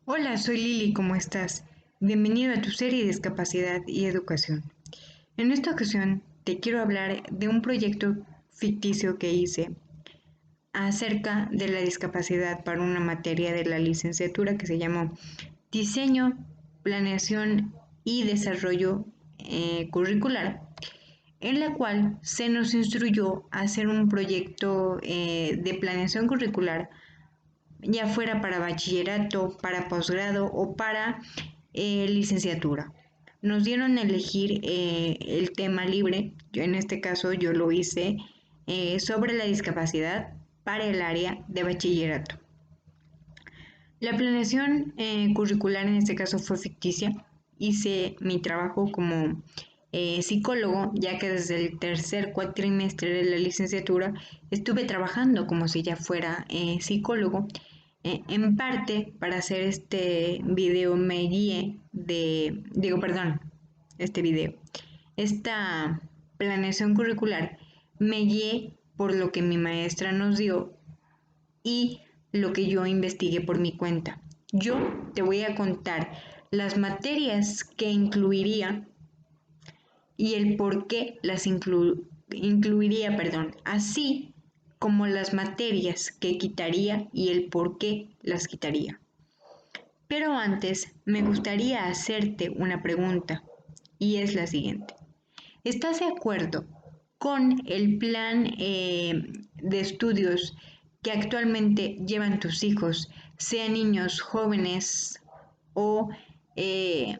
Hola, soy Lili, ¿cómo estás? Bienvenido a tu serie de discapacidad y educación. En esta ocasión te quiero hablar de un proyecto ficticio que hice acerca de la discapacidad para una materia de la licenciatura que se llamó Diseño, Planeación y Desarrollo Curricular, en la cual se nos instruyó a hacer un proyecto de planeación curricular, ya fuera para bachillerato, para posgrado o para licenciatura. Nos dieron a elegir el tema libre, yo en este caso yo lo hice sobre la discapacidad para el área de bachillerato. La planeación curricular en este caso fue ficticia. Hice mi trabajo como psicólogo, ya que desde el tercer cuatrimestre de la licenciatura estuve trabajando como si ya fuera psicólogo. En parte, para hacer este video me guié esta planeación curricular, me guié por lo que mi maestra nos dio y lo que yo investigué por mi cuenta. Yo te voy a contar las materias que incluiría y el por qué las incluiría, así como las materias que quitaría y el por qué las quitaría. Pero antes me gustaría hacerte una pregunta y es la siguiente. ¿Estás de acuerdo con el plan de estudios que actualmente llevan tus hijos, sean niños, jóvenes o eh,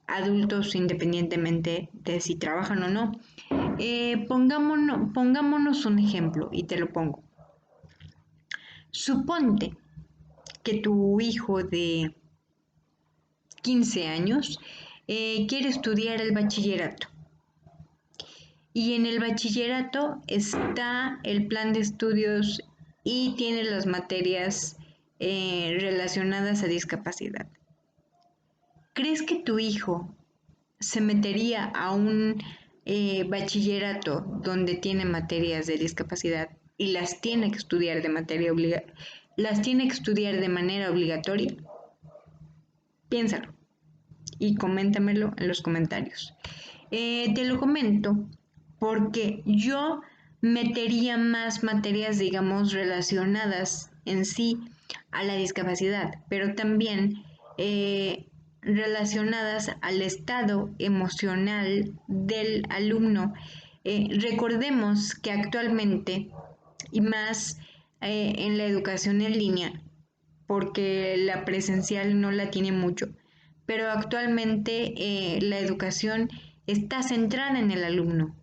adultos, independientemente de si trabajan o no? Pongámonos un ejemplo y te lo pongo. Suponte que tu hijo de 15 años quiere estudiar el bachillerato. Y en el bachillerato está el plan de estudios y tiene las materias relacionadas a discapacidad. ¿Crees que tu hijo se metería a un bachillerato donde tiene materias de discapacidad y las tiene que estudiar las tiene que estudiar de manera obligatoria? Piénsalo y coméntamelo en los comentarios. Te lo comento porque yo metería más materias, digamos, relacionadas en sí a la discapacidad, pero también relacionadas al estado emocional del alumno. Recordemos que actualmente, y más en la educación en línea, porque la presencial no la tiene mucho, pero actualmente la educación está centrada en el alumno.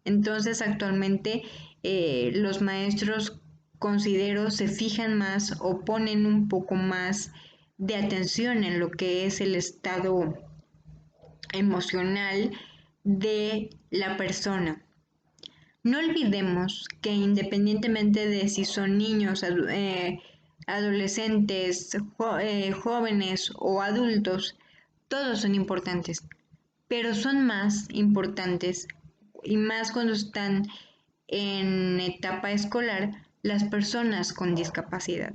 Entonces actualmente los maestros, considero, se fijan más o ponen un poco más de atención en lo que es el estado emocional de la persona. No olvidemos que independientemente de si son niños, adolescentes, jóvenes o adultos, todos son importantes, pero son más importantes y más cuando están en etapa escolar las personas con discapacidad.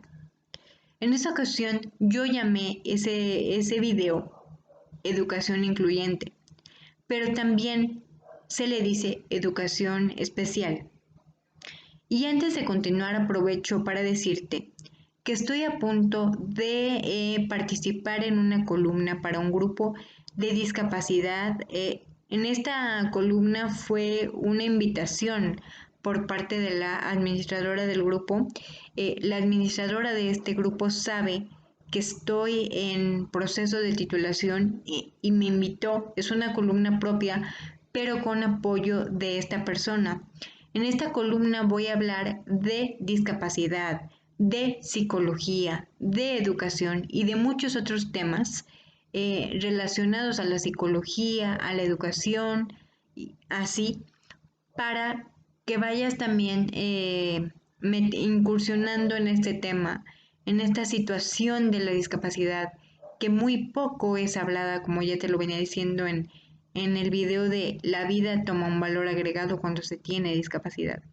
En esta ocasión yo llamé ese video Educación Incluyente, pero también se le dice educación especial. Y antes de continuar aprovecho para decirte que estoy a punto de participar en una columna para un grupo de discapacidad. En esta columna fue una invitación por parte de la administradora del grupo. La administradora de este grupo sabe que estoy en proceso de titulación y me invitó. Es una columna propia, pero con apoyo de esta persona. En esta columna voy a hablar de discapacidad, de psicología, de educación y de muchos otros temas relacionados a la psicología, a la educación, y así, para que vayas también incursionando en este tema, en esta situación de la discapacidad, que muy poco es hablada, como ya te lo venía diciendo en el video de La vida toma un valor agregado cuando se tiene discapacidad.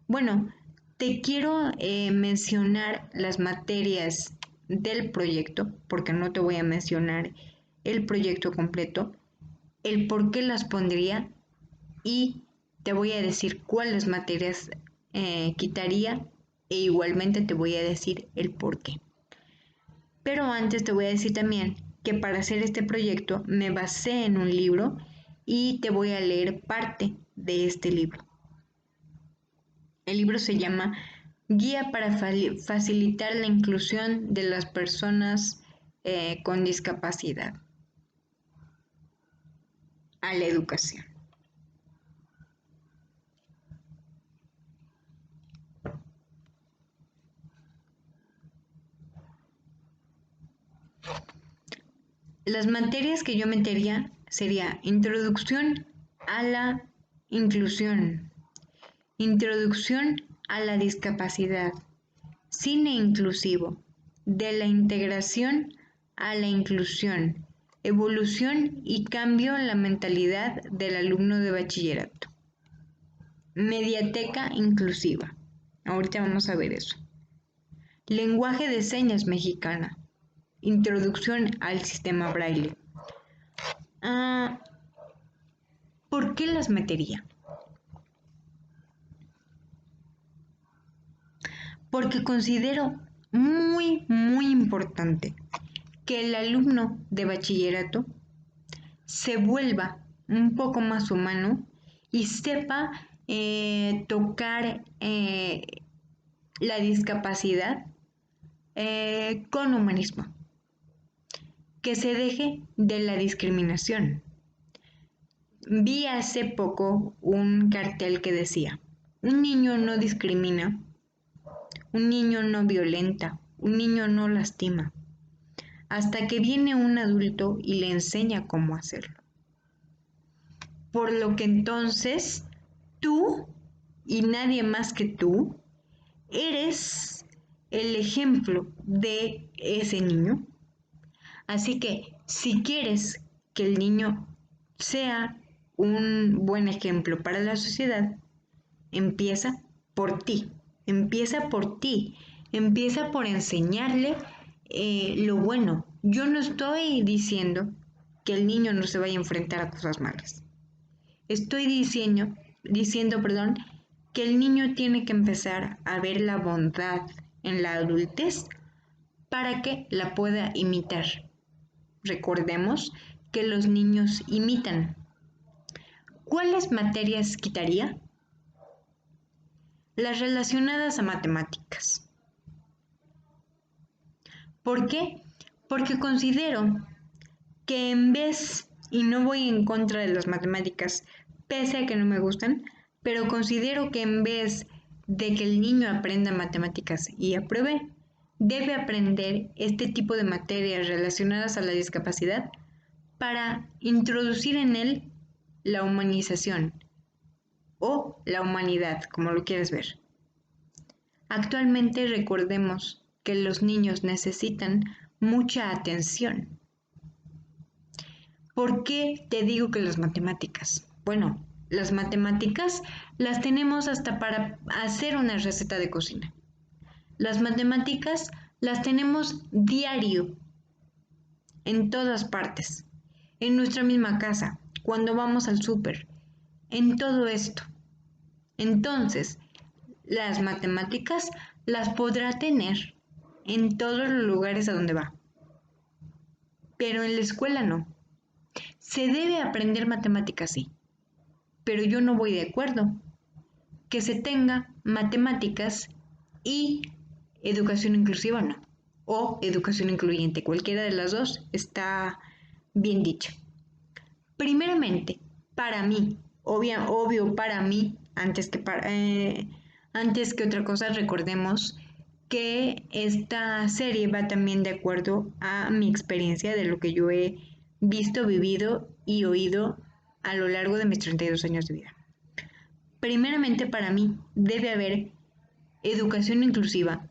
Bueno, te quiero mencionar las materias del proyecto, porque no te voy a mencionar el proyecto completo, el por qué las pondría y te voy a decir cuáles materias quitaría e igualmente te voy a decir el por qué. Pero antes te voy a decir también que para hacer este proyecto me basé en un libro y te voy a leer parte de este libro. El libro se llama Guía para facilitar la inclusión de las personas con discapacidad a la educación. Las materias que yo metería sería Introducción a la Inclusión, Introducción a la Discapacidad, Cine Inclusivo, de la Integración a la Inclusión, Evolución y Cambio en la Mentalidad del Alumno de Bachillerato, Mediateca Inclusiva. Ahorita vamos a ver eso. Lenguaje de señas mexicana. Introducción al sistema Braille. ¿Por qué las metería? Porque considero muy importante que el alumno de bachillerato se vuelva un poco más humano y sepa tocar la discapacidad con humanismo, que se deje de la discriminación. Vi hace poco un cartel que decía, un niño no discrimina, un niño no violenta, un niño no lastima, hasta que viene un adulto y le enseña cómo hacerlo. Por lo que entonces tú y nadie más que tú eres el ejemplo de ese niño. Así que si quieres que el niño sea un buen ejemplo para la sociedad, empieza por ti, empieza por ti, empieza por enseñarle lo bueno. Yo no estoy diciendo que el niño no se vaya a enfrentar a cosas malas. Estoy diciendo, que el niño tiene que empezar a ver la bondad en la adultez para que la pueda imitar. Recordemos que los niños imitan. ¿Cuáles materias quitaría? Las relacionadas a matemáticas. ¿Por qué? Porque considero que en vez, y no voy en contra de las matemáticas, pese a que no me gustan, pero considero que en vez de que el niño aprenda matemáticas y apruebe, debe aprender este tipo de materias relacionadas a la discapacidad para introducir en él la humanización o la humanidad, como lo quieres ver. Actualmente recordemos que los niños necesitan mucha atención. ¿Por qué te digo que las matemáticas? Bueno, las matemáticas las tenemos hasta para hacer una receta de cocina. Las matemáticas las tenemos diario, en todas partes, en nuestra misma casa, cuando vamos al súper, en todo esto. Entonces, las matemáticas las podrá tener en todos los lugares a donde va, pero en la escuela no. Se debe aprender matemáticas, sí, pero yo no voy de acuerdo que se tenga matemáticas y educación inclusiva, no, o educación incluyente, cualquiera de las dos está bien dicho. Primeramente, para mí, obvio para mí, antes que otra cosa, recordemos que esta serie va también de acuerdo a mi experiencia de lo que yo he visto, vivido y oído a lo largo de mis 32 años de vida. Primeramente, para mí, debe haber educación inclusiva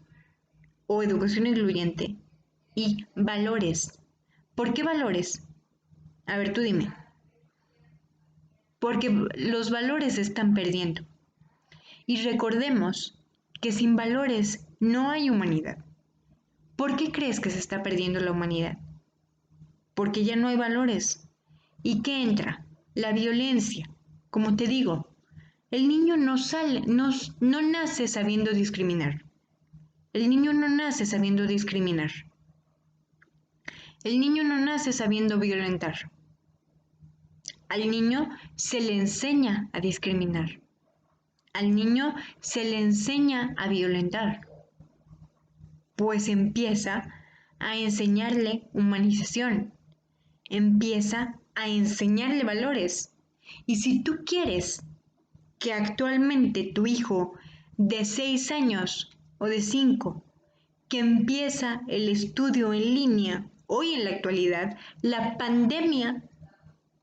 o educación incluyente y valores. ¿Por qué valores? A ver, tú dime. Porque los valores se están perdiendo. Y recordemos que sin valores no hay humanidad. ¿Por qué crees que se está perdiendo la humanidad? Porque ya no hay valores. ¿Y qué entra? La violencia. Como te digo, el niño no nace sabiendo discriminar. El niño no nace sabiendo discriminar. El niño no nace sabiendo violentar. Al niño se le enseña a discriminar. Al niño se le enseña a violentar. Pues empieza a enseñarle humanización. Empieza a enseñarle valores. Y si tú quieres que actualmente tu hijo de 6 años o de 5, que empieza el estudio en línea, hoy en la actualidad, la pandemia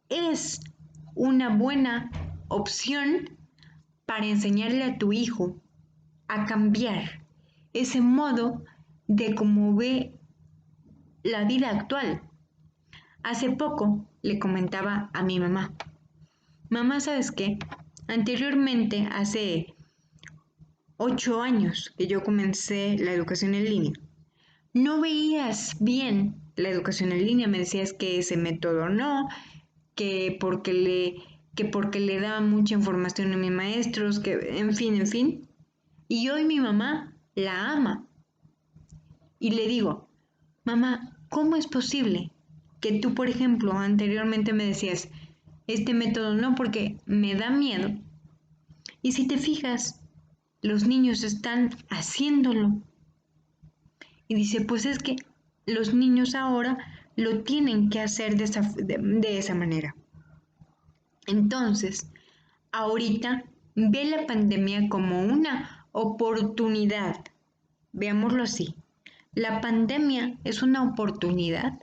es una buena opción para enseñarle a tu hijo a cambiar ese modo de cómo ve la vida actual. Hace poco le comentaba a mi mamá, mamá, ¿sabes qué? Anteriormente, hace 8 años que yo comencé la educación en línea, no veías bien la educación en línea, me decías que ese método no, que porque le daba mucha información a mis maestros, que en fin. Y hoy mi mamá la ama. Y le digo, mamá, ¿cómo es posible que tú, por ejemplo, anteriormente me decías, este método no porque me da miedo? Y si te fijas, los niños están haciéndolo. Y dice, pues es que los niños ahora lo tienen que hacer de esa manera. Entonces, ahorita ve la pandemia como una oportunidad. Veámoslo así. La pandemia es una oportunidad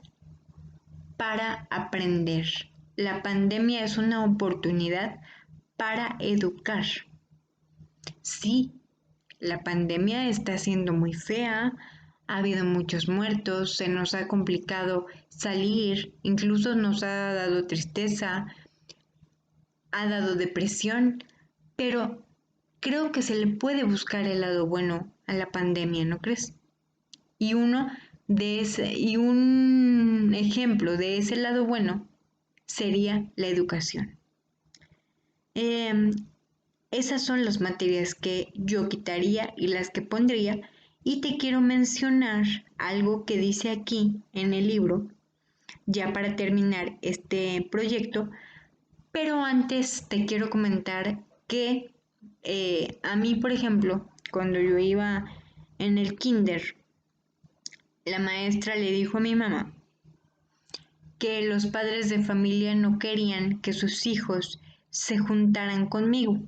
para aprender. La pandemia es una oportunidad para educar. Sí, la pandemia está siendo muy fea, ha habido muchos muertos, se nos ha complicado salir, incluso nos ha dado tristeza, ha dado depresión, pero creo que se le puede buscar el lado bueno a la pandemia, ¿no crees? Y un ejemplo de ese lado bueno sería la educación. Em, Esas son las materias que yo quitaría y las que pondría. Y te quiero mencionar algo que dice aquí en el libro, ya para terminar este proyecto, pero antes te quiero comentar que a mí, por ejemplo, cuando yo iba en el kinder, la maestra le dijo a mi mamá que los padres de familia no querían que sus hijos se juntaran conmigo,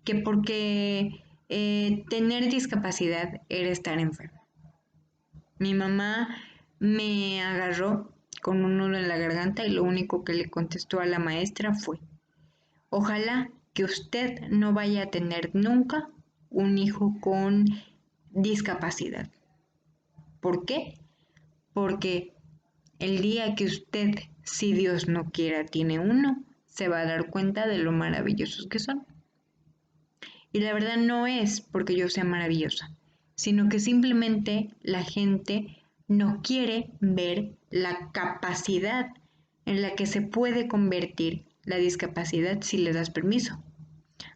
que porque tener discapacidad era estar enfermo. Mi mamá me agarró con un nudo en la garganta y lo único que le contestó a la maestra fue, ojalá que usted no vaya a tener nunca un hijo con discapacidad. ¿Por qué? Porque el día que usted, si Dios no quiera, tiene uno, se va a dar cuenta de lo maravillosos que son. Y la verdad no es porque yo sea maravillosa, sino que simplemente la gente no quiere ver la capacidad en la que se puede convertir la discapacidad si le das permiso.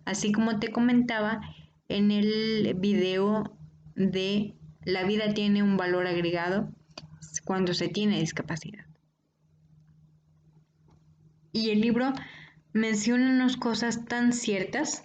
Así como te comentaba en el video de la vida tiene un valor agregado cuando se tiene discapacidad. Y el libro menciona unas cosas tan ciertas.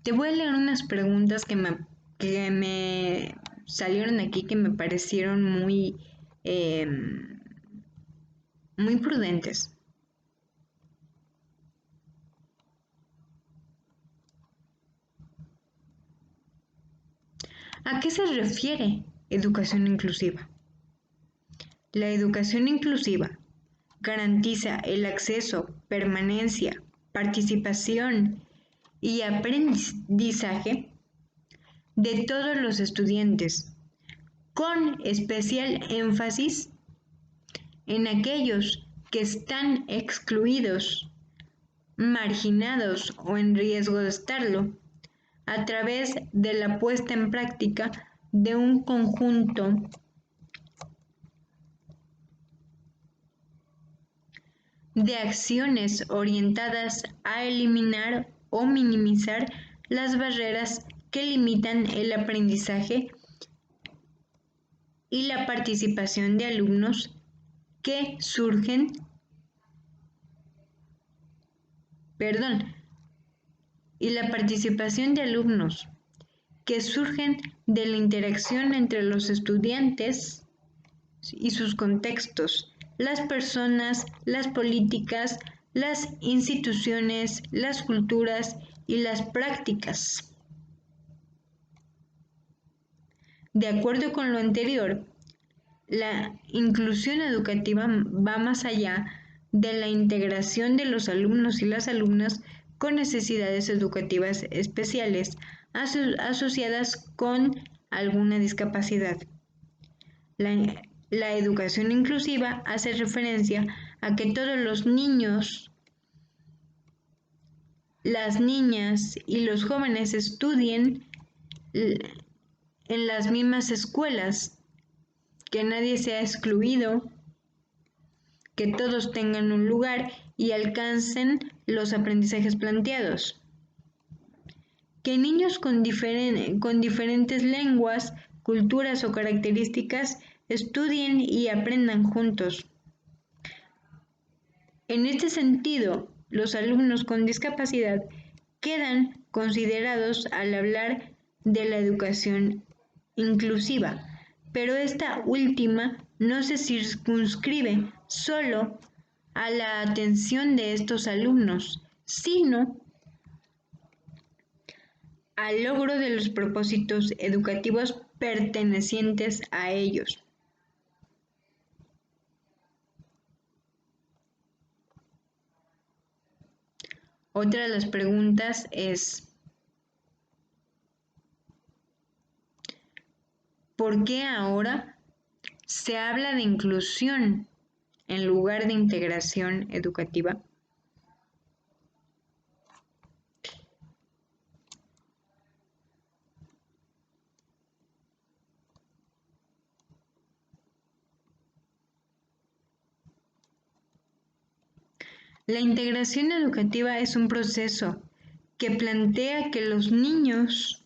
Te voy a leer unas preguntas que me salieron aquí que me parecieron eh, muy prudentes. ¿A qué se refiere educación inclusiva? La educación inclusiva garantiza el acceso, permanencia, participación y aprendizaje de todos los estudiantes con especial énfasis en aquellos que están excluidos, marginados o en riesgo de estarlo, a través de la puesta en práctica de un conjunto de acciones orientadas a eliminar o minimizar las barreras que limitan el aprendizaje y la participación de alumnos que surgen, y la participación de alumnos que surgen de la interacción entre los estudiantes y sus contextos, las personas, las políticas, las instituciones, las culturas y las prácticas. De acuerdo con lo anterior, la inclusión educativa va más allá de la integración de los alumnos y las alumnas con necesidades educativas especiales asociadas con alguna discapacidad. La educación inclusiva hace referencia a que todos los niños, las niñas y los jóvenes estudien en las mismas escuelas, que nadie sea excluido, que todos tengan un lugar y alcancen los aprendizajes planteados. Que niños con diferentes lenguas, culturas o características estudien y aprendan juntos. En este sentido, los alumnos con discapacidad quedan considerados al hablar de la educación inclusiva, pero esta última no se circunscribe solo a la atención de estos alumnos, sino al logro de los propósitos educativos pertenecientes a ellos. Otra de las preguntas es: ¿por qué ahora se habla de inclusión en lugar de integración educativa? La integración educativa es un proceso que plantea que los niños,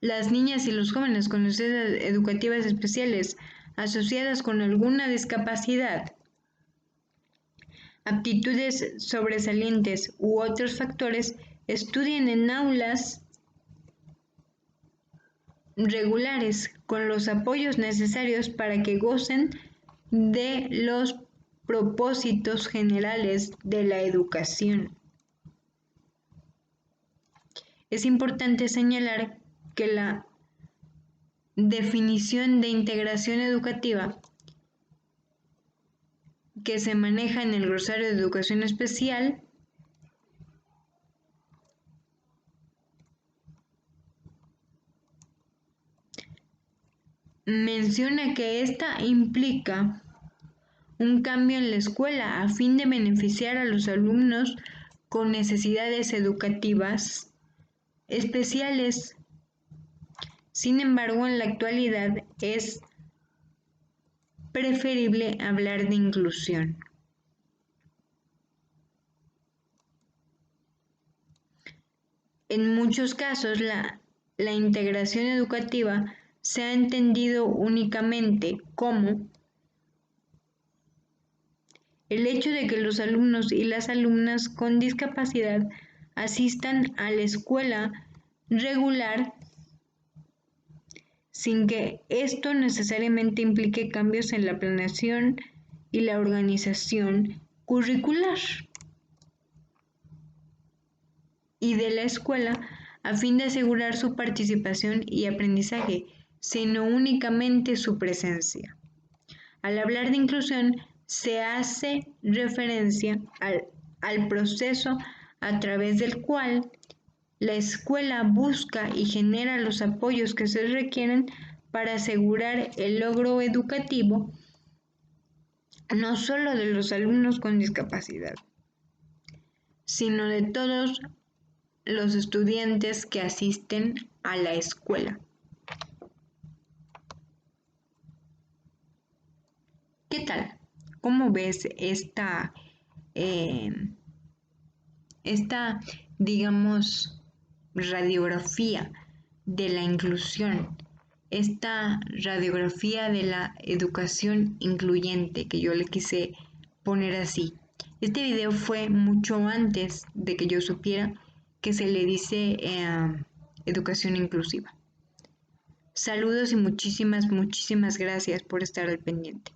las niñas y los jóvenes con necesidades educativas especiales asociadas con alguna discapacidad, aptitudes sobresalientes u otros factores estudien en aulas regulares con los apoyos necesarios para que gocen de los propósitos generales de la educación. Es importante señalar que la definición de integración educativa que se maneja en el Glosario de Educación Especial menciona que esta implica un cambio en la escuela a fin de beneficiar a los alumnos con necesidades educativas especiales. Sin embargo, en la actualidad es preferible hablar de inclusión. En muchos casos, la integración educativa se ha entendido únicamente como el hecho de que los alumnos y las alumnas con discapacidad asistan a la escuela regular sin que esto necesariamente implique cambios en la planeación y la organización curricular y de la escuela a fin de asegurar su participación y aprendizaje, sino únicamente su presencia. Al hablar de inclusión, se hace referencia al proceso a través del cual la escuela busca y genera los apoyos que se requieren para asegurar el logro educativo no solo de los alumnos con discapacidad, sino de todos los estudiantes que asisten a la escuela. ¿Qué tal? ¿Cómo ves esta, digamos, radiografía de la inclusión, esta radiografía de la educación incluyente que yo le quise poner así? Este video fue mucho antes de que yo supiera que se le dice educación inclusiva. Saludos y muchísimas gracias por estar al pendiente.